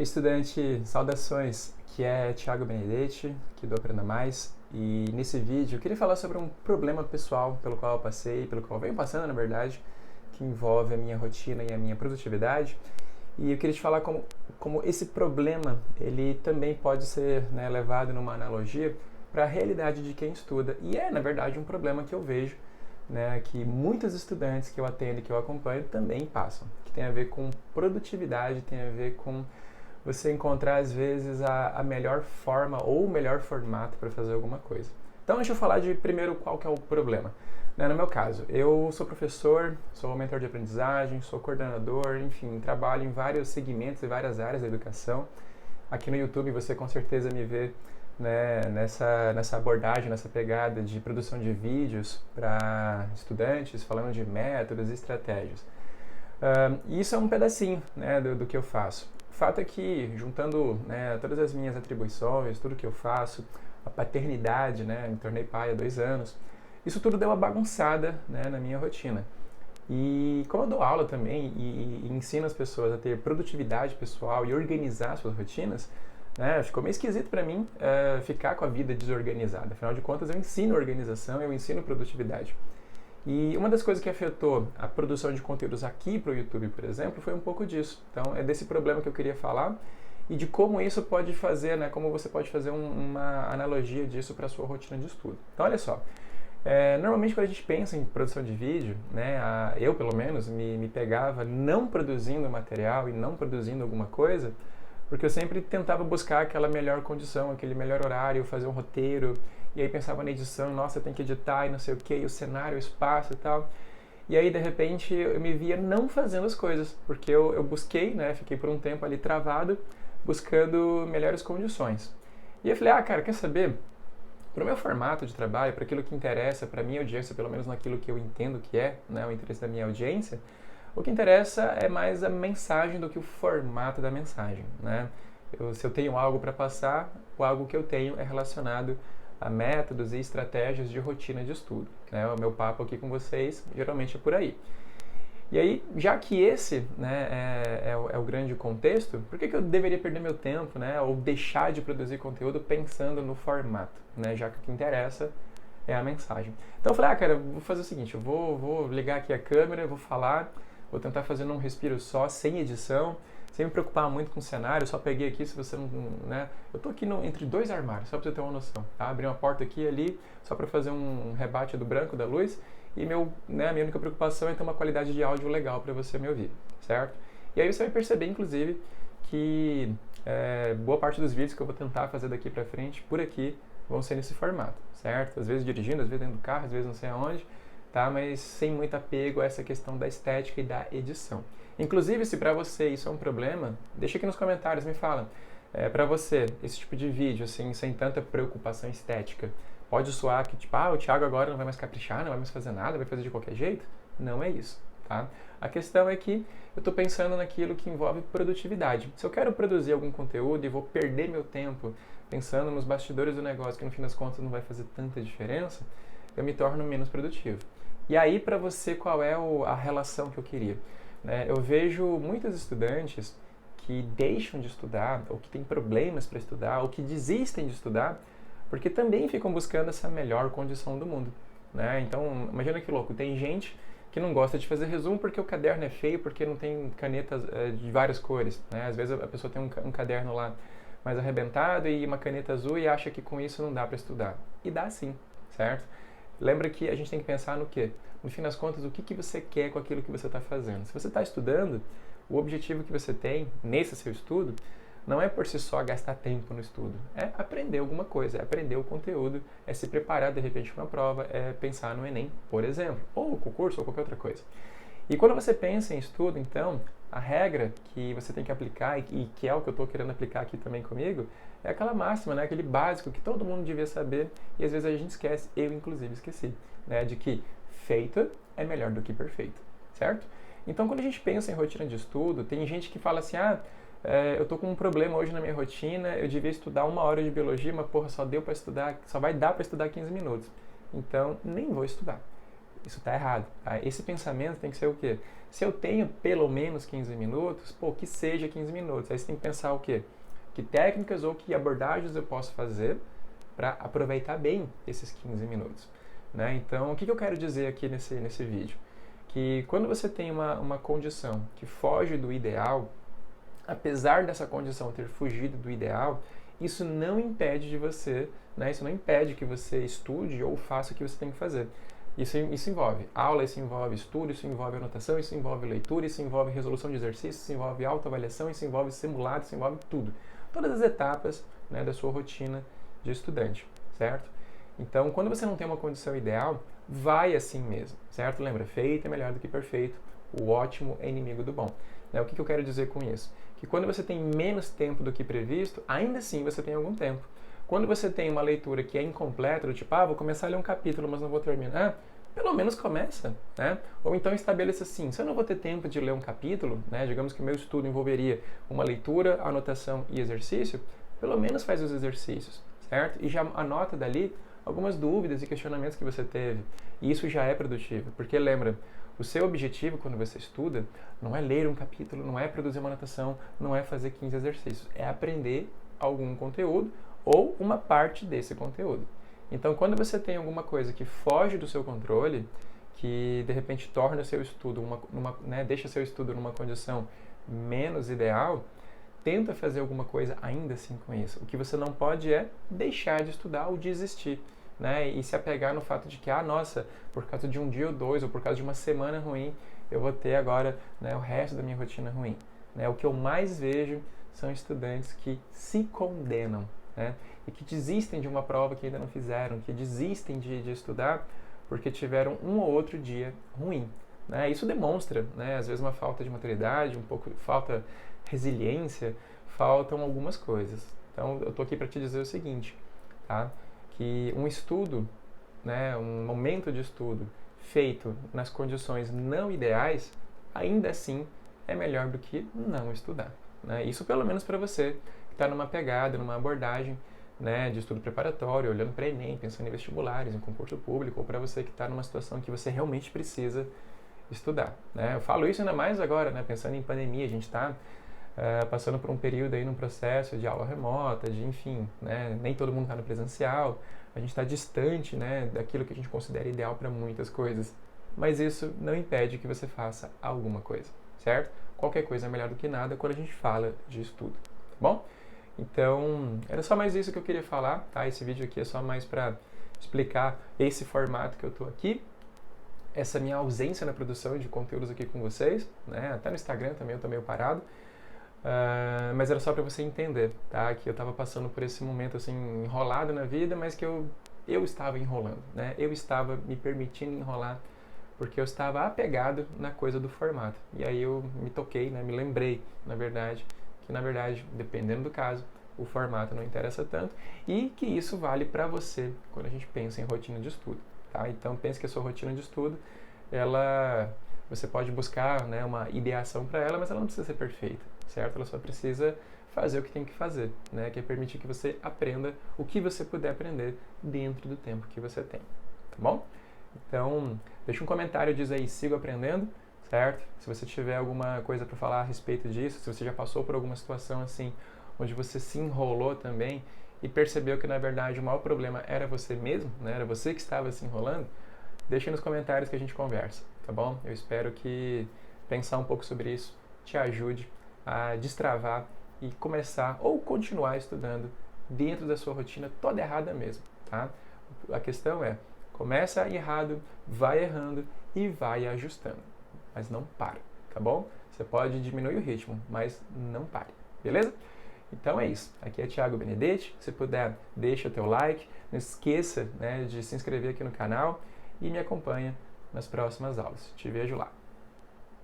Estudante, saudações, que é Thiago Benedetti, aqui do Aprenda Mais, e nesse vídeo eu queria falar sobre um problema pessoal pelo qual eu passei, pelo qual eu venho passando na verdade, que envolve a minha rotina e a minha produtividade, e eu queria te falar como esse problema, ele também pode ser, levado numa analogia para a realidade de quem estuda, e é na verdade um problema que eu vejo, que muitos estudantes que eu atendo e que eu acompanho também passam, que tem a ver com produtividade, tem a ver com você encontrar às vezes a melhor forma ou o melhor formato para fazer alguma coisa. Então deixa eu falar de primeiro qual que é o problema. No meu caso, eu sou professor, sou mentor de aprendizagem, sou coordenador, enfim, trabalho em vários segmentos e várias áreas da educação. Aqui no YouTube você com certeza me vê nessa abordagem, nessa pegada de produção de vídeos para estudantes, falando de métodos e estratégias. E isso é um pedacinho do que eu faço. O fato é que, juntando todas as minhas atribuições, tudo que eu faço, a paternidade, me tornei pai há 2 anos, isso tudo deu uma bagunçada na minha rotina. E como eu dou aula também e ensino as pessoas a ter produtividade pessoal e organizar suas rotinas, ficou meio esquisito para mim ficar com a vida desorganizada. Afinal de contas, eu ensino organização, eu ensino produtividade. E uma das coisas que afetou a produção de conteúdos aqui para o YouTube, por exemplo, foi um pouco disso. Então, é desse problema que eu queria falar e de como isso pode fazer, como você pode fazer uma analogia disso para a sua rotina de estudo. Então, olha só. Normalmente, quando a gente pensa em produção de vídeo, eu, pelo menos, me pegava não produzindo material e não produzindo alguma coisa, porque eu sempre tentava buscar aquela melhor condição, aquele melhor horário, fazer um roteiro, e aí pensava na edição, nossa, tem que editar e não sei o que, o cenário, o espaço e tal. E aí, de repente, eu me via não fazendo as coisas, porque eu busquei, fiquei por um tempo ali travado, buscando melhores condições. E eu falei, cara, quer saber? Para o meu formato de trabalho, para aquilo que interessa, para a minha audiência, pelo menos naquilo que eu entendo que é o interesse da minha audiência, o que interessa é mais a mensagem do que o formato da mensagem. Se eu tenho algo para passar, algo que eu tenho é relacionado a métodos e estratégias de rotina de estudo. O meu papo aqui com vocês geralmente é por aí. E aí, já que esse é o grande contexto, por que eu deveria perder meu tempo ou deixar de produzir conteúdo pensando no formato? Já que o que interessa é a mensagem. Então eu falei, cara, vou fazer o seguinte, eu vou ligar aqui a câmera, vou falar, vou tentar fazer num respiro só, sem edição, sem me preocupar muito com o cenário, só peguei aqui, se você não... Eu tô aqui entre 2 armários, só pra você ter uma noção, tá? Abri uma porta aqui e ali, só pra fazer um rebate do branco, da luz, e a minha única preocupação é ter uma qualidade de áudio legal para você me ouvir, certo? E aí você vai perceber, inclusive, que boa parte dos vídeos que eu vou tentar fazer daqui pra frente, por aqui, vão ser nesse formato, certo? Às vezes dirigindo, às vezes dentro do carro, às vezes não sei aonde, tá? Mas sem muito apego a essa questão da estética e da edição. Inclusive, se para você isso é um problema, deixa aqui nos comentários, me fala. Para você, esse tipo de vídeo, assim, sem tanta preocupação estética, pode soar que, tipo, o Thiago agora não vai mais caprichar, não vai mais fazer nada, vai fazer de qualquer jeito? Não é isso, tá? A questão é que eu estou pensando naquilo que envolve produtividade. Se eu quero produzir algum conteúdo e vou perder meu tempo pensando nos bastidores do negócio, que no fim das contas não vai fazer tanta diferença, eu me torno menos produtivo. E aí, para você, qual é a relação que eu queria? Eu vejo muitos estudantes que deixam de estudar, ou que têm problemas para estudar, ou que desistem de estudar, porque também ficam buscando essa melhor condição do mundo. Então, imagina que louco, tem gente que não gosta de fazer resumo porque o caderno é feio, porque não tem canetas de várias cores. Às vezes a pessoa tem um caderno lá mais arrebentado e uma caneta azul e acha que com isso não dá para estudar. E dá sim, certo? Lembra que a gente tem que pensar no quê? No fim das contas, o que você quer com aquilo que você está fazendo. Se você está estudando, o objetivo que você tem nesse seu estudo não é por si só gastar tempo no estudo. É aprender alguma coisa, é aprender o conteúdo, é se preparar de repente para uma prova, é pensar no Enem, por exemplo, ou concurso ou qualquer outra coisa. E quando você pensa em estudo, então, a regra que você tem que aplicar, e que é o que eu estou querendo aplicar aqui também comigo, é aquela máxima, aquele básico que todo mundo devia saber e às vezes a gente esquece, eu inclusive esqueci, de que feito é melhor do que perfeito, certo? Então, quando a gente pensa em rotina de estudo, tem gente que fala assim, eu tô com um problema hoje na minha rotina, eu devia estudar 1 hora de biologia, mas porra, só vai dar para estudar 15 minutos. Então, nem vou estudar. isso está errado. Tá? Esse pensamento tem que ser o quê? Se eu tenho pelo menos 15 minutos, que seja 15 minutos. Aí você tem que pensar o quê? Que técnicas ou que abordagens eu posso fazer para aproveitar bem esses 15 minutos. Né? Então, o que eu quero dizer aqui nesse vídeo? Que quando você tem uma condição que foge do ideal, apesar dessa condição ter fugido do ideal, isso não impede de você, né? Isso não impede que você estude ou faça o que você tem que fazer. Isso envolve aula, isso envolve estudo, isso envolve anotação, isso envolve leitura, isso envolve resolução de exercícios, isso envolve autoavaliação, isso envolve simulado, isso envolve tudo. Todas as etapas, né, da sua rotina de estudante, certo? Então, quando você não tem uma condição ideal, vai assim mesmo, certo? Lembra, feito é melhor do que perfeito, o ótimo é inimigo do bom. Né? O que eu quero dizer com isso? Que quando você tem menos tempo do que previsto, ainda assim você tem algum tempo. Quando você tem uma leitura que é incompleta, do tipo, vou começar a ler um capítulo, mas não vou terminar, pelo menos começa, né? Ou então estabeleça assim, se eu não vou ter tempo de ler um capítulo, né? Digamos que o meu estudo envolveria uma leitura, anotação e exercício, pelo menos faz os exercícios, certo? E já anota dali algumas dúvidas e questionamentos que você teve. E isso já é produtivo, porque lembra, o seu objetivo quando você estuda não é ler um capítulo, não é produzir uma anotação, não é fazer 15 exercícios, é aprender algum conteúdo ou uma parte desse conteúdo. Então, quando você tem alguma coisa que foge do seu controle, que de repente torna o seu estudo, deixa seu estudo numa condição menos ideal, tenta fazer alguma coisa ainda assim com isso. O que você não pode é deixar de estudar ou desistir. Né, e se apegar no fato de que, nossa, por causa de um dia ou dois, ou por causa de uma semana ruim, eu vou ter agora, né, o resto da minha rotina ruim. Né? O que eu mais vejo são estudantes que se condenam, né, e que desistem de uma prova que ainda não fizeram, que desistem de estudar porque tiveram um ou outro dia ruim. Né? Isso demonstra, né, às vezes, uma falta de maturidade, um pouco falta resiliência, faltam algumas coisas. Então, eu estou aqui para te dizer o seguinte, tá? Que um estudo, né, um momento de estudo feito nas condições não ideais, ainda assim é melhor do que não estudar. Né? Isso pelo menos para você que está numa pegada, numa abordagem, né, de estudo preparatório, olhando para Enem, pensando em vestibulares, em concurso público, ou para você que está numa situação que você realmente precisa estudar. Né? Eu falo isso ainda mais agora, né, pensando em pandemia, a gente está passando por um período aí num processo de aula remota, de enfim, né, nem todo mundo está no presencial, a gente está distante, né, daquilo que a gente considera ideal para muitas coisas, mas isso não impede que você faça alguma coisa, certo? Qualquer coisa é melhor do que nada quando a gente fala de estudo, tá bom? Então, era só mais isso que eu queria falar, tá? Esse vídeo aqui é só mais para explicar esse formato que eu tô aqui, essa minha ausência na produção de conteúdos aqui com vocês, né? Até no Instagram também eu tô meio parado, mas era só para você entender, tá? Que eu estava passando por esse momento assim enrolado na vida, mas que eu estava enrolando, né? Eu estava me permitindo enrolar porque eu estava apegado na coisa do formato. E aí eu me toquei, né? Me lembrei, na verdade, que na verdade, dependendo do caso, o formato não interessa tanto e que isso vale para você quando a gente pensa em rotina de estudo, tá? Então pense que a sua rotina de estudo, você pode buscar, né, uma ideação para ela, mas ela não precisa ser perfeita, certo? Ela só precisa fazer o que tem que fazer, né? Que é permitir que você aprenda o que você puder aprender dentro do tempo que você tem, tá bom? Então, deixa um comentário, diz aí, sigo aprendendo, certo? Se você tiver alguma coisa para falar a respeito disso, se você já passou por alguma situação assim, onde você se enrolou também e percebeu que, na verdade, o maior problema era você mesmo, né? Era você que estava se enrolando, deixa nos comentários que a gente conversa, tá bom? Eu espero que pensar um pouco sobre isso te ajude a destravar e começar ou continuar estudando dentro da sua rotina toda errada mesmo, tá? A questão é, começa errado, vai errando e vai ajustando, mas não para, tá bom? Você pode diminuir o ritmo, mas não pare, beleza? Então é isso, aqui é Thiago Benedetti, se puder deixa o teu like, não esqueça, né, de se inscrever aqui no canal e me acompanha nas próximas aulas. Te vejo lá.